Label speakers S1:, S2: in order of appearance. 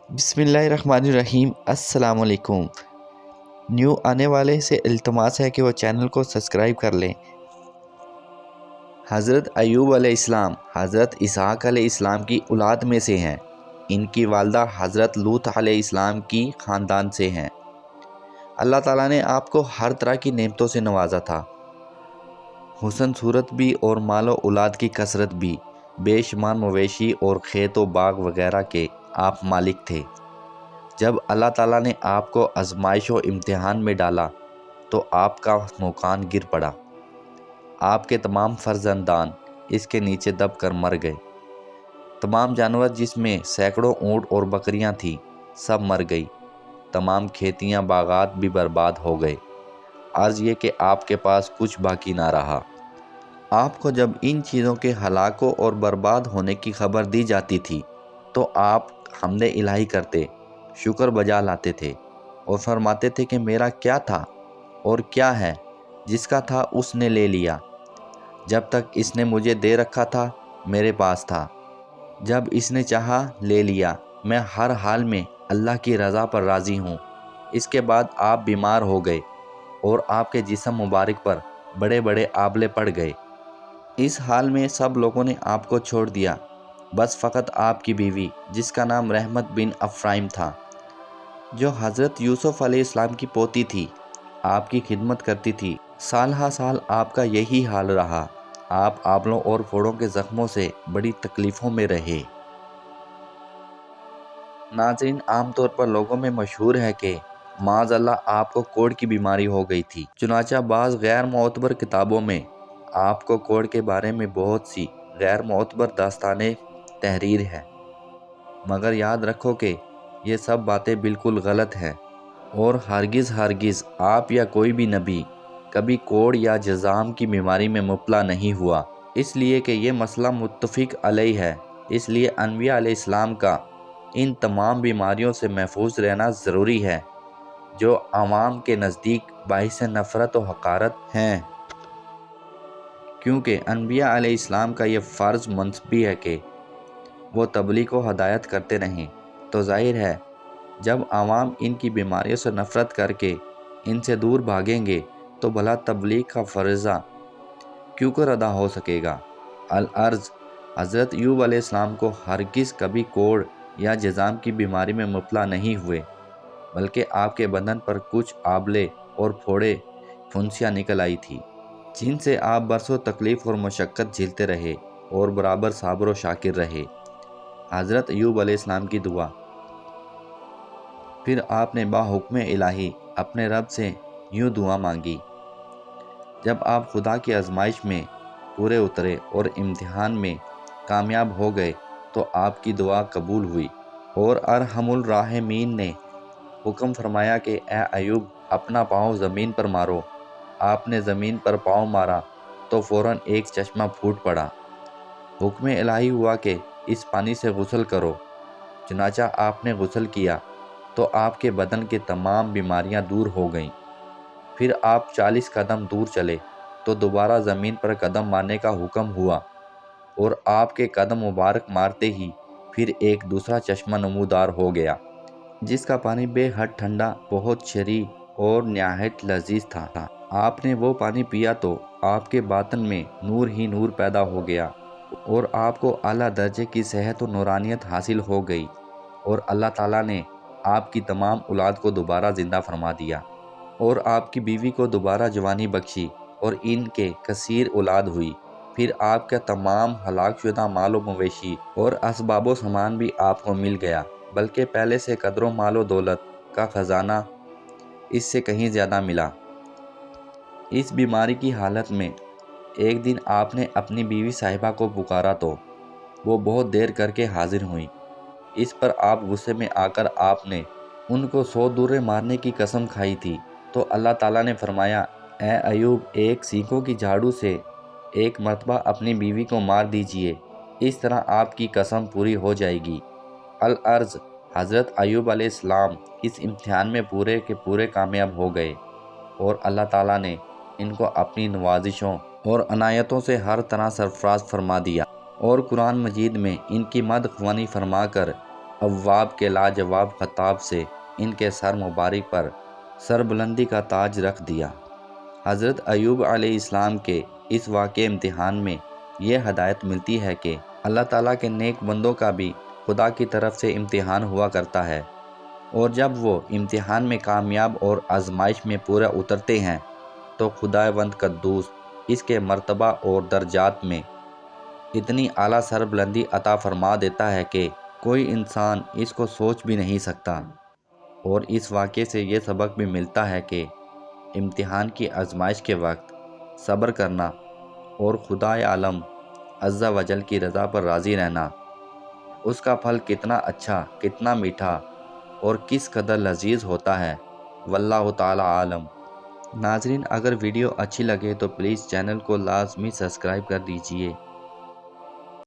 S1: بسم اللہ الرحمن الرحیم۔ السلام علیکم۔ نیو آنے والے سے التماس ہے کہ وہ چینل کو سبسکرائب کر لیں۔ حضرت ایوب علیہ السلام حضرت اسحاق علیہ السلام کی اولاد میں سے ہیں۔ ان کی والدہ حضرت لوط علیہ السلام کی خاندان سے ہیں۔ اللہ تعالیٰ نے آپ کو ہر طرح کی نعمتوں سے نوازا تھا، حسن صورت بھی اور مال و اولاد کی کثرت بھی۔ بے شمار مویشی اور کھیت و باغ وغیرہ کے آپ مالک تھے۔ جب اللہ تعالیٰ نے آپ کو آزمائش و امتحان میں ڈالا تو آپ کا مکان گر پڑا۔ آپ کے تمام فرزندان اس کے نیچے دب کر مر گئے۔ تمام جانور جس میں سینکڑوں اونٹ اور بکریاں تھیں سب مر گئی۔ تمام کھیتیاں باغات بھی برباد ہو گئے۔ عرض یہ کہ آپ کے پاس کچھ باقی نہ رہا۔ آپ کو جب ان چیزوں کے ہلاکوں اور برباد ہونے کی خبر دی جاتی تھی تو آپ حمد الہی کرتے، شکر بجا لاتے تھے اور فرماتے تھے کہ میرا کیا تھا اور کیا ہے، جس کا تھا اس نے لے لیا۔ جب تک اس نے مجھے دے رکھا تھا میرے پاس تھا، جب اس نے چاہا لے لیا۔ میں ہر حال میں اللہ کی رضا پر راضی ہوں۔ اس کے بعد آپ بیمار ہو گئے اور آپ کے جسم مبارک پر بڑے بڑے آبلے پڑ گئے۔ اس حال میں سب لوگوں نے آپ کو چھوڑ دیا، بس فقط آپ کی بیوی جس کا نام رحمت بن افرائم تھا، جو حضرت یوسف علیہ السلام کی پوتی تھی، آپ کی خدمت کرتی تھی۔ سال ہا سال آپ کا یہی حال رہا۔ آپ آبلوں اور پھوڑوں کے زخموں سے بڑی تکلیفوں میں رہے۔ ناظرین، عام طور پر لوگوں میں مشہور ہے کہ معاذ اللہ آپ کو کوڑ کی بیماری ہو گئی تھی۔ چنانچہ بعض غیر معتبر کتابوں میں آپ کو کوڑ کے بارے میں بہت سی غیر معتبر داستانیں تحریر ہے، مگر یاد رکھو کہ یہ سب باتیں بالکل غلط ہیں، اور ہرگز آپ یا کوئی بھی نبی کبھی کوڑ یا جذام کی بیماری میں مبتلا نہیں ہوا، اس لیے کہ یہ مسئلہ متفق علیہ ہے۔ اس لیے انبیاء علیہ السلام کا ان تمام بیماریوں سے محفوظ رہنا ضروری ہے، جو عوام کے نزدیک باعث نفرت و حقارت ہیں، کیونکہ انبیاء علیہ السلام کا یہ فرض منصبی ہے کہ وہ تبلیغ و ہدایت کرتے رہیں۔ تو ظاہر ہے جب عوام ان کی بیماریوں سے نفرت کر کے ان سے دور بھاگیں گے تو بھلا تبلیغ کا فریضہ کیوں کر ادا ہو سکے گا؟ العرض حضرت ایوب علیہ السلام کو ہرگز کبھی کوڑ یا جذام کی بیماری میں مبتلا نہیں ہوئے، بلکہ آپ کے بدن پر کچھ آبلے اور پھوڑے پھنسیاں نکل آئی تھی، جن سے آپ برسوں تکلیف اور مشقت جھیلتے رہے اور برابر صابر و شاکر رہے۔ حضرت ایوب علیہ السلام کی دعا۔ پھر آپ نے باحکم الہی اپنے رب سے یوں دعا مانگی۔ جب آپ خدا کی آزمائش میں پورے اترے اور امتحان میں کامیاب ہو گئے تو آپ کی دعا قبول ہوئی، اور ارحم الراحمین نے حکم فرمایا کہ اے ایوب اپنا پاؤں زمین پر مارو۔ آپ نے زمین پر پاؤں مارا تو فوراً ایک چشمہ پھوٹ پڑا۔ حکم الہی ہوا کہ اس پانی سے غسل کرو۔ چنانچہ آپ نے غسل کیا تو آپ کے بدن کے تمام بیماریاں دور ہو گئیں۔ پھر آپ 40 قدم دور چلے تو دوبارہ زمین پر قدم مارنے کا حکم ہوا، اور آپ کے قدم مبارک مارتے ہی پھر ایک دوسرا چشمہ نمودار ہو گیا، جس کا پانی بے حد ٹھنڈا، بہت شریں اور نہایت لذیذ تھا۔ آپ نے وہ پانی پیا تو آپ کے باطن میں نور ہی نور پیدا ہو گیا، اور آپ کو اعلیٰ درجے کی صحت و نورانیت حاصل ہو گئی، اور اللہ تعالیٰ نے آپ کی تمام اولاد کو دوبارہ زندہ فرما دیا، اور آپ کی بیوی کو دوبارہ جوانی بخشی اور ان کے کثیر اولاد ہوئی۔ پھر آپ کا تمام ہلاک شدہ مال و مویشی اور اسباب و سامان بھی آپ کو مل گیا، بلکہ پہلے سے قدر و مال و دولت کا خزانہ اس سے کہیں زیادہ ملا۔ اس بیماری کی حالت میں ایک دن آپ نے اپنی بیوی صاحبہ کو پکارا تو وہ بہت دیر کر کے حاضر ہوئیں۔ اس پر آپ غصے میں آ کر آپ نے ان کو 100 درے مارنے کی قسم کھائی تھی، تو اللہ تعالیٰ نے فرمایا اے ایوب ایک سینگوں کی جھاڑو سے ایک مرتبہ اپنی بیوی کو مار دیجئے، اس طرح آپ کی قسم پوری ہو جائے گی۔ العرض حضرت ایوب علیہ السلام اس امتحان میں پورے کے پورے کامیاب ہو گئے، اور اللہ تعالیٰ نے ان کو اپنی نوازشوں اور عنایتوں سے ہر طرح سرفراز فرما دیا، اور قرآن مجید میں ان کی مدح خوانی فرما کر اواب کے لاجواب خطاب سے ان کے سر مبارک پر سربلندی کا تاج رکھ دیا۔ حضرت ایوب علیہ السلام کے اس واقع امتحان میں یہ ہدایت ملتی ہے کہ اللہ تعالیٰ کے نیک بندوں کا بھی خدا کی طرف سے امتحان ہوا کرتا ہے، اور جب وہ امتحان میں کامیاب اور آزمائش میں پورا اترتے ہیں تو خداوند قدوس اس کے مرتبہ اور درجات میں اتنی اعلیٰ سربلندی عطا فرما دیتا ہے کہ کوئی انسان اس کو سوچ بھی نہیں سکتا۔ اور اس واقعے سے یہ سبق بھی ملتا ہے کہ امتحان کی آزمائش کے وقت صبر کرنا اور خدائے عالم عز و جل کی رضا پر راضی رہنا، اس کا پھل کتنا اچھا، کتنا میٹھا اور کس قدر لذیذ ہوتا ہے، واللہ تعالی عالم۔ ناظرین، اگر ویڈیو اچھی لگے تو پلیز چینل کو لازمی سبسکرائب کر دیجئے۔